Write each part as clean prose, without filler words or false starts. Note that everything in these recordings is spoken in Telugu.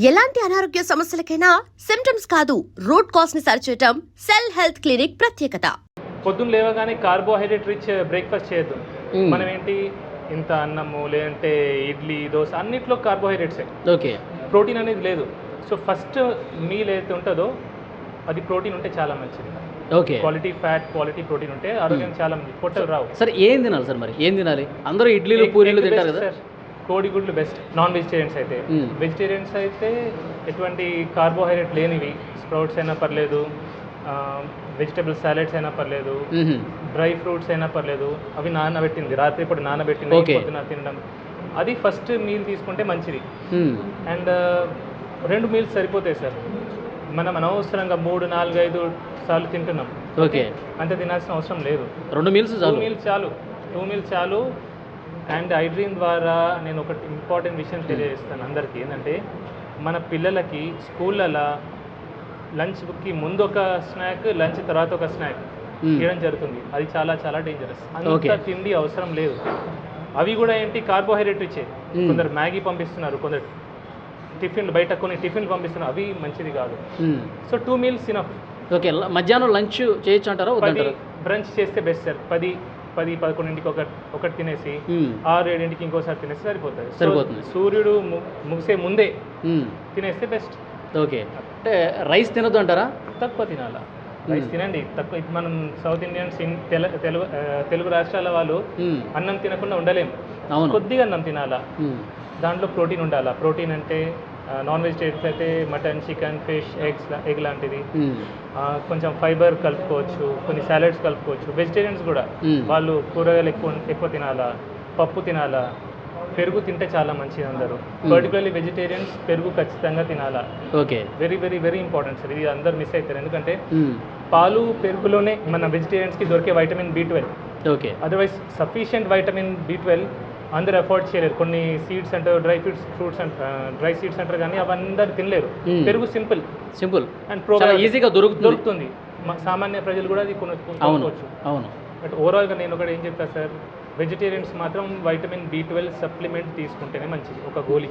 ఎలాంటి అనారోగ్య సమస్యలకైనా సిమ్టమ్స్ కాదు రూట్ కాజ్ ని సరిచేయటం సెల్ హెల్త్ క్లినిక్ ప్రత్యేకత. పొద్దున్న లేవగానే కార్బోహైడ్రేట్ రిచ్ బ్రేక్ఫాస్ట్ చేయొద్దు. మనం ఏంటి ఇంత అన్నము లేదంటే ఇడ్లీ దోశ అన్నిట్లో కార్బోహైడ్రేట్సే. ఓకే, ప్రోటీన్ అనేది లేదు. సో ఫస్ట్ మీల్ ఏదైతే ఉంటుందో అది ప్రోటీన్ ఉంటే చాలా మంచిది. Okay, quality fat quality protein ఉంటే ఆరోగ్యం చాలా మంచిది. పొట్టలు రావు. సరే ఏం తినాలి సార్? మరి ఏం తినాలి? అందరూ ఇడ్లీలు పూరీలు తింటారు కదా సార్. కోడిగుడ్లు బెస్ట్. నాన్ వెజిటేరియన్స్ అయితే వెజిటేరియన్స్ అయితే ఎటువంటి కార్బోహైడ్రేట్ లేనివి స్ప్రౌట్స్ అయినా పర్లేదు, వెజిటబుల్ సాలెడ్స్ అయినా పర్లేదు, డ్రై ఫ్రూట్స్ అయినా పర్లేదు. అవి నానబెట్టింది రాత్రిపూట నానబెట్టింది పొద్దున తినడం, అది ఫస్ట్ మీల్ తీసుకుంటే మంచిది. అండ్ 2 మీల్స్ సరిపోతాయి సార్. మనం అనవసరంగా 3, 4, 5 సార్లు తింటున్నాం. ఓకే, అంత తినాల్సిన అవసరం లేదు. 2 మీల్స్ చాలు. 2 మీల్స్ చాలు. అండ్ ఐడ్రీమ్ ద్వారా నేను ఒక ఇంపార్టెంట్ విషయం తెలియజేస్తాను అందరికీ. ఏంటంటే మన పిల్లలకి స్కూళ్ళలో లంచ్కి ముందు ఒక స్నాక్, లంచ్ తర్వాత ఒక స్నాక్ చేయడం జరుగుతుంది. అది చాలా చాలా డేంజరస్. అంత తిండి అవసరం లేదు. అవి కూడా ఏంటి కార్బోహైడ్రేట్ ఇచ్చే. కొందరు మ్యాగీ పంపిస్తున్నారు, కొందరు టిఫిన్లు బయట కొన్ని టిఫిన్లు పంపిస్తున్నారు. అవి మంచిది కాదు. So 2 meals enough. ఓకే, మధ్యాహ్నం లంచ్ చేయొచ్చు అంటారా? 10 బ్రంచ్ చేస్తే బెస్ట్ సార్. 10-11కి ఒకటి తినేసి 6-7కి ఇంకోసారి తినేసి సరిపోతుంది. సూర్యుడు ముగిసే ముందే తినేస్తే బెస్ట్. ఓకే, అంటే రైస్ తినొద్దు అంటారా? తక్కువ తినాలా. రైస్ తినండి తక్కువ. ఇప్పుడు మనం సౌత్ ఇండియన్స్ తెలుగు రాష్ట్రాల వాళ్ళు అన్నం తినకుండా ఉండలేము. కొద్దిగా అన్నం తినాలా. దాంట్లో ప్రోటీన్ ఉండాలా. ప్రోటీన్ అంటే నాన్ వెజిటేరియన్స్ అయితే మటన్, చికెన్, ఫిష్, ఎగ్ లాంటిది. కొంచెం ఫైబర్ కలుపుకోవచ్చు, కొన్ని సాలెడ్స్ కలుపుకోవచ్చు. వెజిటేరియన్స్ కూడా వాళ్ళు కూరగాయలు ఎక్కువ తినాలా, పప్పు తినాలా, పెరుగు తింటే చాలా మంచిది. అందరూ పర్టికులర్లీ వెజిటేరియన్స్ పెరుగు ఖచ్చితంగా తినాలా. Okay, very very very important sir. ఇది అందరు మిస్ అవుతారు. ఎందుకంటే పాలు పెరుగులోనే మన వెజిటేరియన్స్కి దొరికే vitamin B12. Okay, otherwise sufficient vitamin B12 అందరు అఫోర్డ్ చేయలేరు. కొన్ని సీడ్స్ అంటారు, ఫ్రూట్స్ డ్రై సీడ్స్ అంటారు, కానీ అవందరు తినలేరు. పెరుగు సింపుల్ అండ్ ఈజీగా దొరుకుతుంది. సామాన్య ప్రజలు కూడా అది కొనుక్కోవచ్చు. అవును. బట్ ఓవరాల్గా నేను ఒకటి ఏం చెప్తాను సార్, వెజిటేరియన్స్ మాత్రం వైటమిన్ B12 సప్లిమెంట్ తీసుకుంటేనే మంచిది. ఒక గోళీ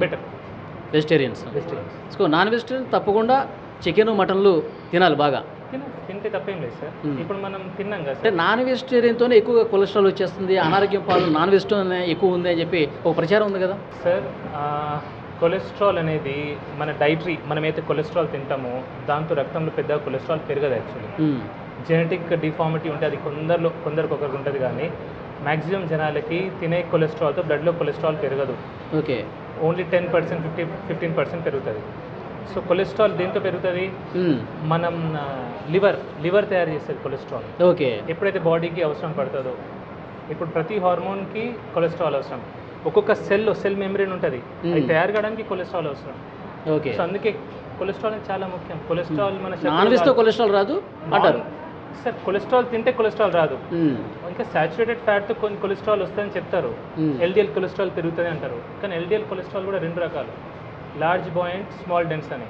better. Vegetarians. So non vegetarian తప్పకుండా చికెన్, మటన్లు తినాలి బాగా. తింటే తప్పేం లేదు సార్. ఇప్పుడు మనం తిన్నాం కదా. అంటే నాన్ వెజిటేరియన్తోనే ఎక్కువగా కొలెస్ట్రాల్ వచ్చేస్తుంది, అనారోగ్యం పాలు నాన్ వెజిటేరియన్ ఎక్కువ ఉంది అని చెప్పి ఒక ప్రచారం ఉంది కదా సార్. కొలెస్ట్రాల్ అనేది మన డైటరీ, మనమైతే కొలెస్ట్రాల్ తింటామో దాంతో రక్తంలో పెద్దగా కొలెస్ట్రాల్ పెరగదు. యాక్చువల్లీ జెనెటిక్ డిఫార్మిటీ ఉంటే అది కొందరికి ఒకరికి ఉంటుంది, కానీ మ్యాక్సిమం జనాలకి తినే కొలెస్ట్రాల్తో బ్లడ్లో కొలెస్ట్రాల్ పెరగదు. ఓకే, ఓన్లీ 10%, 15% పెరుగుతుంది. సో కొలెస్ట్రాల్ దేంతో పెరుగుతుంది? మనం లివర్ తయారు చేస్తుంది కొలెస్ట్రాల్. ఓకే, ఎప్పుడైతే బాడీకి అవసరం పడుతుందో. ఇప్పుడు ప్రతి హార్మోన్కి కొలెస్ట్రాల్ అవసరం. ఒక్కొక్క సెల్ మెంబ్రేన్ ఉంటుంది, అది తయారు కావడానికి కొలెస్ట్రాల్ అవసరం. ఓకే, సో అందుకే కొలెస్ట్రాల్ అనేది చాలా ముఖ్యం. కొలెస్ట్రాల్ మన కొలెస్ట్రాల్ రాదు అంటారు సార్. కొలెస్ట్రాల్ తింటే కొలెస్ట్రాల్ రాదు. ఇంకా సాచురేటెడ్ ఫ్యాట్తో కొన్ని కొలెస్ట్రాల్ వస్తుందని చెప్తారు. LDL కొలెస్ట్రాల్ పెరుగుతుంది అంటారు, కానీ LDL కొలెస్ట్రాల్ కూడా 2 రకాలు, లార్జ్ బాయింట్, స్మాల్ డెన్స్ అని.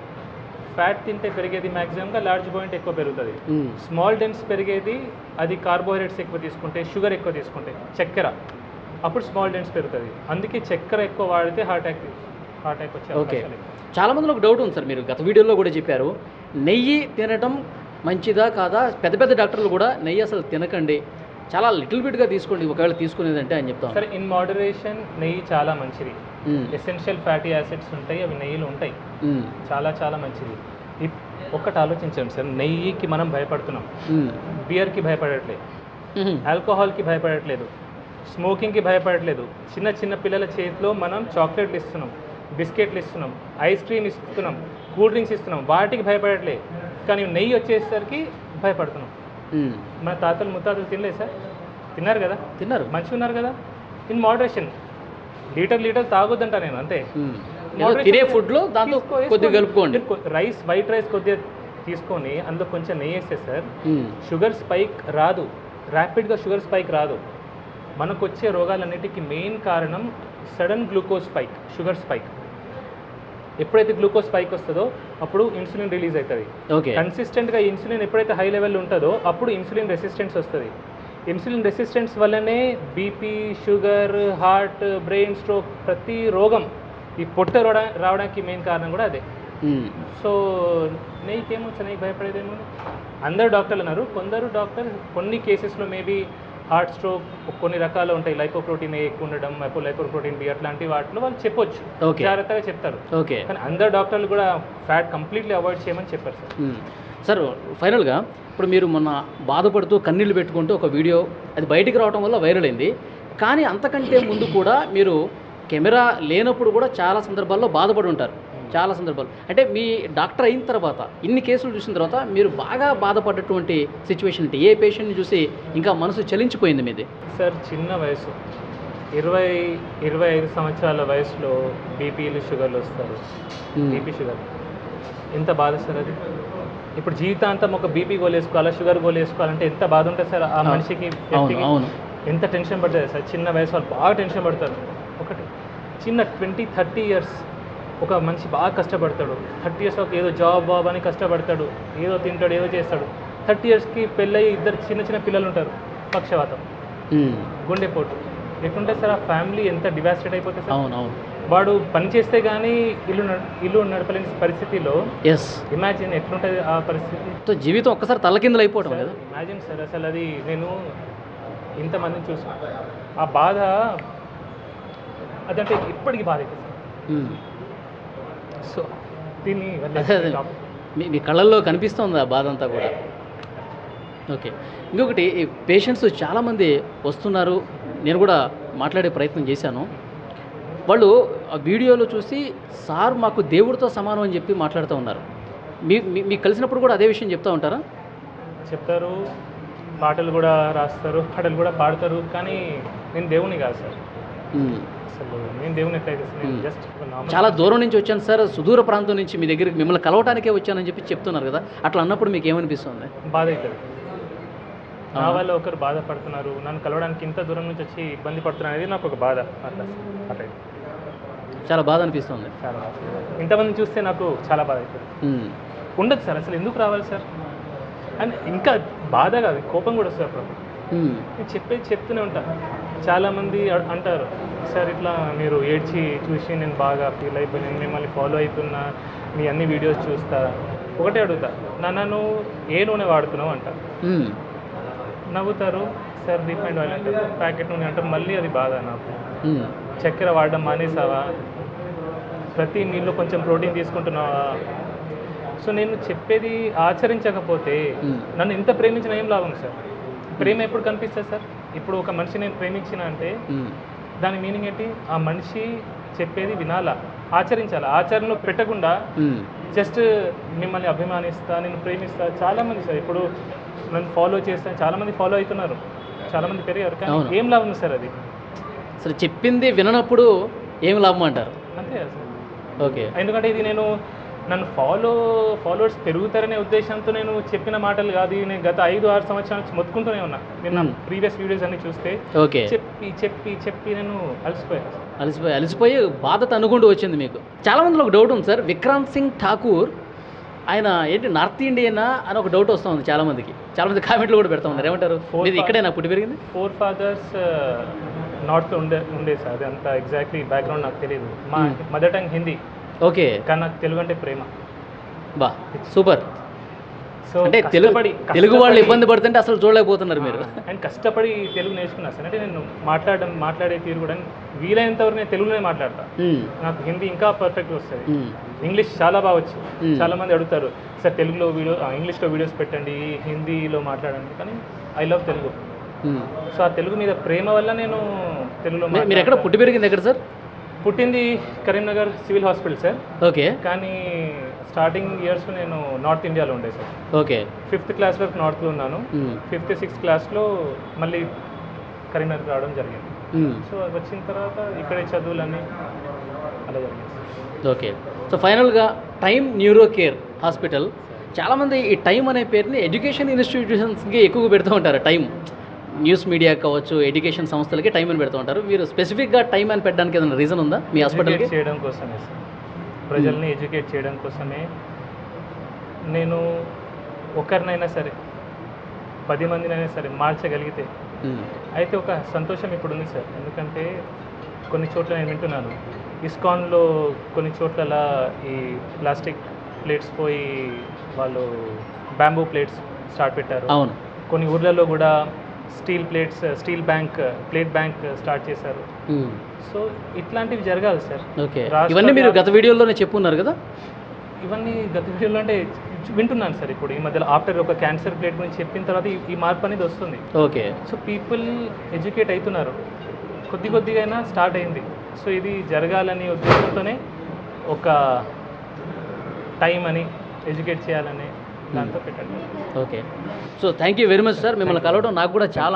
ఫ్యాట్ తింటే పెరిగేది మ్యాక్సిమంగా లార్జ్ బాయింట్ ఎక్కువ పెరుగుతుంది. స్మాల్ డెన్స్ పెరిగేది అది కార్బోహైడ్రేట్స్ ఎక్కువ తీసుకుంటే, షుగర్ ఎక్కువ తీసుకుంటే, చక్కెర, అప్పుడు స్మాల్ డెన్స్ పెరుగుతుంది. అందుకే చక్కెర ఎక్కువ వాడితే హార్ట్ అటాక్ వచ్చే. ఓకే, చాలా మందిలో ఒక డౌట్ ఉంది సార్. మీరు గత వీడియోలో కూడా చెప్పారు, నెయ్యి తినటం మంచిదా కాదా? పెద్ద డాక్టర్లు కూడా నెయ్యి అసలు తినకండి, చాలా లిటిల్ బిట్గా తీసుకోండి ఒకవేళ తీసుకునేదంటే అని చెప్తాను. సరే, ఇన్ మోడరేషన్ నెయ్యి చాలా మంచిది. ఎసెన్షియల్ ఫ్యాటీ యాసిడ్స్ ఉంటాయి, అవి నెయ్యిలో ఉంటాయి. చాలా చాలా మంచిది. ఒక్కటి ఆలోచించండి సార్, నెయ్యికి మనం భయపడుతున్నాం, బియర్కి భయపడట్లేదు, ఆల్కహాల్కి భయపడట్లేదు, స్మోకింగ్కి భయపడట్లేదు. చిన్న పిల్లల చేతిలో మనం చాక్లెట్లు ఇస్తున్నాం, బిస్కెట్లు ఇస్తున్నాం, ఐస్ క్రీమ్ ఇస్తున్నాం, కూల్ డ్రింక్స్ ఇస్తున్నాం, వాటికి భయపడట్లేదు. కానీ నెయ్యి వచ్చేసరికి భయపడుతున్నాం. మన తాతలు ముత్తాతలు తినలేదు సార్? తిన్నారు కదా, మంచిగా ఉన్నారు కదా. ఇన్ మోడరేషన్, లీటర్ తాగొద్దంట నేను, అంతే. తినే ఫుడ్లో దాంట్లో కొద్దిగా కలుపుకోండి. వైట్ రైస్ కొద్దిగా తీసుకొని అందులో కొంచెం నెయ్యి వేస్తే సార్ షుగర్ స్పైక్ రాదు, ర్యాపిడ్గా షుగర్ స్పైక్ రాదు. మనకు వచ్చే రోగాలన్నిటికీ మెయిన్ కారణం sudden glucose spike, sugar spike. ఎప్పుడైతే గ్లూకోజ్ స్పైక్ వస్తుందో అప్పుడు ఇన్సులిన్ రిలీజ్ అవుతుంది. కన్సిస్టెంట్గా ఇన్సులిన్ ఎప్పుడైతే హై లెవెల్ ఉంటుందో అప్పుడు ఇన్సులిన్ రెసిస్టెన్స్ వస్తుంది. ఇన్సులిన్ రెసిస్టెన్స్ వల్లనే BP, sugar, heart, brain stroke, ప్రతి రోగం ఈ పొట్ట రావడానికి మెయిన్ కారణం కూడా అదే. సో నెయ్యికి ఏమొచ్చు, నెయ్యి భయపడేదేమో. అందరు డాక్టర్లు అన్నారు, కొందరు డాక్టర్ కొన్ని కేసెస్లో మేబీ హార్ట్ స్ట్రోక్ కొన్ని రకాలు ఉంటాయి, లైపోప్రోటీన్ ఎక్కువ ఉండడం, లైపోప్రోటీన్ బి అట్లాంటి వాటిలో వాళ్ళు చెప్పొచ్చు, జాగ్రత్తగా చెప్తారు. ఓకే, కానీ అందరు డాక్టర్లు కూడా ఫ్యాట్ కంప్లీట్లీ అవాయిడ్ చేయమని చెప్పారు సార్. సార్ ఫైనల్గా ఇప్పుడు మీరు మొన్న బాధపడుతూ కన్నీళ్ళు పెట్టుకుంటూ ఒక వీడియో అది బయటికి రావడం వల్ల వైరల్ అయింది, కానీ అంతకంటే ముందు కూడా మీరు కెమెరా లేనప్పుడు కూడా చాలా సందర్భాల్లో బాధపడి ఉంటారు. చాలా సందర్భాలు అంటే మీ డాక్టర్ అయిన తర్వాత ఇన్ని కేసులు చూసిన తర్వాత మీరు బాగా బాధపడ్డటువంటి సిచ్యువేషన్ అంటే ఏ పేషెంట్ని చూసి ఇంకా మనసు చలించిపోయింది మీది? సార్ చిన్న వయసు 20-25 సంవత్సరాల వయసులో బీపీలు షుగర్లు వస్తారు. బీపీ షుగర్ ఎంత బాధ సార్ అది. ఇప్పుడు జీవితాంతం ఒక బీపీ గోలేసుకోవాలా, షుగర్ గోలేసుకోవాలంటే ఎంత బాధ ఉంటుంది సార్ ఆ మనిషికి. ఎంత టెన్షన్ పడుతుంది సార్. చిన్న వయసు వాళ్ళు బాగా టెన్షన్ పడతారు. ఒకటి చిన్న 20-30 ఇయర్స్ ఒక మనిషి బాగా కష్టపడతాడు. 30 ఇయర్స్ ఏదో జాబ్ అని కష్టపడతాడు, ఏదో తింటాడు, ఏదో చేస్తాడు. 30 ఇయర్స్కి పెళ్ళయి 2 చిన్న పిల్లలు ఉంటారు. పక్షవాతం, గుండెపోటు, ఎట్లుంటే సార్ ఆ ఫ్యామిలీ ఎంత డివాస్టేట్ అయిపోతుంది సార్. వాడు పని చేస్తే కానీ ఇల్లు నడపలేని పరిస్థితిలో ఇమాజిన్ ఎట్లుంటుంది ఆ పరిస్థితి. జీవితం ఒక్కసారి తలకిందులు అయిపోవడం కదా. ఇమాజిన్ సార్ అసలు అది. నేను ఇంతమందిని చూసాను, ఆ బాధ అదంటే ఇప్పటికీ బాధ అవుతుంది సార్. సో దీన్ని మీ కళ్ళల్లో కనిపిస్తుంది ఆ బాధ అంతా కూడా. ఓకే, ఇంకొకటి పేషెంట్స్ చాలామంది వస్తున్నారు, నేను కూడా మాట్లాడే ప్రయత్నం చేశాను. వాళ్ళు ఆ వీడియోలో చూసి సార్ మాకు దేవుడితో సమానం అని చెప్పి మాట్లాడుతూ ఉన్నారు. మీకు కలిసినప్పుడు కూడా అదే విషయం చెప్తూ ఉంటారా? చెప్తారు, పాటలు కూడా రాస్తారు, పాటలు కూడా పాడతారు. కానీ నేను దేవుని కాదు సార్. అసలు నేను దేవుని ఎట్లయితే జస్ట్ చాలా దూరం నుంచి వచ్చాను సార్, సుదూర ప్రాంతం నుంచి మీ దగ్గరికి మిమ్మల్ని కలవటానికే వచ్చానని చెప్పి చెప్తున్నారు కదా. అట్లా అన్నప్పుడు మీకు ఏమనిపిస్తుంది? బాధ అవుతుంది. నా వల్ల ఒకరు బాధపడుతున్నారు, నన్ను కలవడానికి ఇంత దూరం నుంచి వచ్చి ఇబ్బంది పడుతున్నారు అనేది నాకు ఒక బాధ. అట్లా అట్లా చాలా బాధ అనిపిస్తుంది. చాలా ఇంతమంది చూస్తే నాకు చాలా బాధ అవుతుంది. ఉండదు సార్, అసలు ఎందుకు రావాలి సార్ అని. ఇంకా బాధ కాదు, కోపం కూడా వస్తుంది అప్పుడు. నేను చెప్తూనే ఉంటాను. చాలామంది అంటారు, సార్ ఇట్లా మీరు ఏడ్చి చూసి నేను బాగా ఫీల్ అయిపోయి నేను మిమ్మల్ని ఫాలో అవుతున్నా, మీ అన్ని వీడియోస్ చూస్తా. ఒకటే అడుగుతా, నన్ను ఏ నూనె వాడుతున్నావు అంట. నవ్వుతారు, సార్ రిఫైండ్ ఆయిల్ అంటారు, ప్యాకెట్ నూనె అంటారు. మళ్ళీ అది బాధ నాకు. చక్కెర వాడడం మానేసావా, ప్రతి నీళ్ళు కొంచెం ప్రోటీన్ తీసుకుంటున్నావా. సో నేను చెప్పేది ఆచరించకపోతే నన్ను ఎంత ప్రేమించినా ఏం లాభం సార్. ప్రేమ ఎప్పుడు కనిపిస్తుంది సార్? ఇప్పుడు ఒక మనిషి నేను ప్రేమించిన అంటే దాని మీనింగ్ ఏంటి? ఆ మనిషి చెప్పేది వినాలా, ఆచరించాలా. ఆచరణలో పెట్టకుండా జస్ట్ మిమ్మల్ని అభిమానిస్తా, నేను ప్రేమిస్తా. చాలామంది సార్ ఇప్పుడు నన్ను ఫాలో చేస్తాను, చాలామంది ఫాలో అవుతున్నారు, చాలామంది పెరిగారు. కానీ ఏం లాభం సార్ అది? అసలు చెప్పింది విననప్పుడు ఏం లాభం అంటారు? అంతే కదా సార్. ఓకే, ఎందుకంటే ఇది నన్ను ఫాలోవర్స్ పెరుగుతారనే ఉద్దేశంతో నేను చెప్పిన మాటలు కాదు. నేను గత 5-6 సంవత్సరాల నుంచి మొత్తుకుంటూనే ఉన్నా. నేను నా ప్రీవియస్ వీడియోస్ అన్ని చూస్తే చెప్పి నేను అలసిపోయి బాధ తనుకుంటూ వచ్చింది మీకు. చాలా మందిలో ఒక డౌట్ ఉంది సార్, విక్రాంత్ సింగ్ ఠాకూర్ ఆయన ఏంటి నార్త్ ఇండియనా అని ఒక డౌట్ వస్తూ ఉంది చాలామందికి. చాలామంది కామెంట్లు కూడా పెడతా ఉన్నారు. ఏమంటారు? ఇక్కడే నాకు పుట్టి పెరిగింది. 4 ఫాదర్స్ నార్త్ ఉండే సార్. అది అంత ఎగ్జాక్ట్లీ బ్యాక్గ్రౌండ్ నాకు తెలియదు. మా మదర్ టంగ్ హిందీ. ఓకే, కానీ నాకు తెలుగు అంటే ప్రేమ. బా సూపర్. సో అంటే తెలుగు వాళ్ళు ఇబ్బంది పడుతుంటే అసలు చూడలేకపోతున్నారు మీరు. అండ్ కష్టపడి తెలుగు నేర్చుకున్నా సార్. అంటే నేను మాట్లాడే తీరు కూడా వీలైనంత వరకు నేను తెలుగులోనే మాట్లాడతా. నాకు హిందీ ఇంకా పర్ఫెక్ట్గా వస్తుంది. ఇంగ్లీష్ చాలా బాగా వచ్చు. చాలా మంది అడుగుతారు, సార్ తెలుగులో ఇంగ్లీష్లో వీడియోస్ పెట్టండి, హిందీలో మాట్లాడండి. కానీ ఐ లవ్ తెలుగు. సో ఆ తెలుగు మీద ప్రేమ వల్ల నేను తెలుగులో. మీరు ఎక్కడ పుట్టి పెరిగింది? ఎక్కడ సార్? పుట్టింది Karimnagar civil hospital sir. Okay, కానీ స్టార్టింగ్ ఇయర్స్లో నేను నార్త్ ఇండియాలో ఉండే సార్. ఓకే, 5th క్లాస్ వరకు నార్త్లో ఉన్నాను. 5th, 6th క్లాస్లో మళ్ళీ కరీంనగర్ రావడం జరిగింది. సో వచ్చిన తర్వాత ఇక్కడే చదువులన్నీ అలా జరిగింది. ఓకే, సో ఫైనల్గా టైమ్ న్యూరో కేర్ హాస్పిటల్, చాలామంది ఈ టైం అనే పేరుని ఎడ్యుకేషన్ ఇన్స్టిట్యూషన్స్కి ఎక్కువగా పెడుతూ ఉంటారు. టైం న్యూస్ మీడియా కావచ్చు, ఎడ్యుకేషన్ సంస్థలకి టైం అని పెడుతూ ఉంటారు. మీరు స్పెసిఫిక్గా టైం అని పెట్టడానికి ఏదైనా రీజన్ ఉందా మీ హాస్పిటల్కి? చేయడం కోసమే సార్, ప్రజల్ని ఎడ్యుకేట్ చేయడం కోసమే. నేను ఒకరినైనా సరే 10 మందినైనా సరే మార్చగలిగితే అయితే ఒక సంతోషం ఇప్పుడు ఉంది సార్. ఎందుకంటే కొన్ని చోట్ల నేను వింటున్నాను, ఇస్కాన్లో కొన్ని చోట్ల ఈ ప్లాస్టిక్ ప్లేట్స్ పోయి వాళ్ళు బ్యాంబూ ప్లేట్స్ స్టార్ట్ పెట్టారు. అవును. కొన్ని ఊర్లలో కూడా స్టీల్ ప్లేట్ బ్యాంక్ స్టార్ట్ చేశారు. సో ఇట్లాంటివి జరగాలి సార్. ఓకే, ఇవన్నీ మీరు గత వీడియోలోనే చెప్పున్నారు కదా? ఇవన్నీ గత వీడియోలో అంటే వింటున్నాను సార్. ఇప్పుడు ఈ మధ్యలో ఆఫ్టర్ ఒక క్యాన్సర్ ప్లేట్ గురించి చెప్పిన తర్వాత ఈ మార్పు అనేది వస్తుంది. ఓకే. సో పీపుల్ ఎడ్యుకేట్ అవుతున్నారు, కొద్దిగా అయినా స్టార్ట్ అయింది. సో ఇది జరగాలని ఉద్దేశంతోనే ఒక టైం అని ఎడ్యుకేట్ చేయాలని దాంతో పెట్టండి. Okay, so thank you very much sir. మిమ్మల్ని కలవడం నాకు కూడా చాలా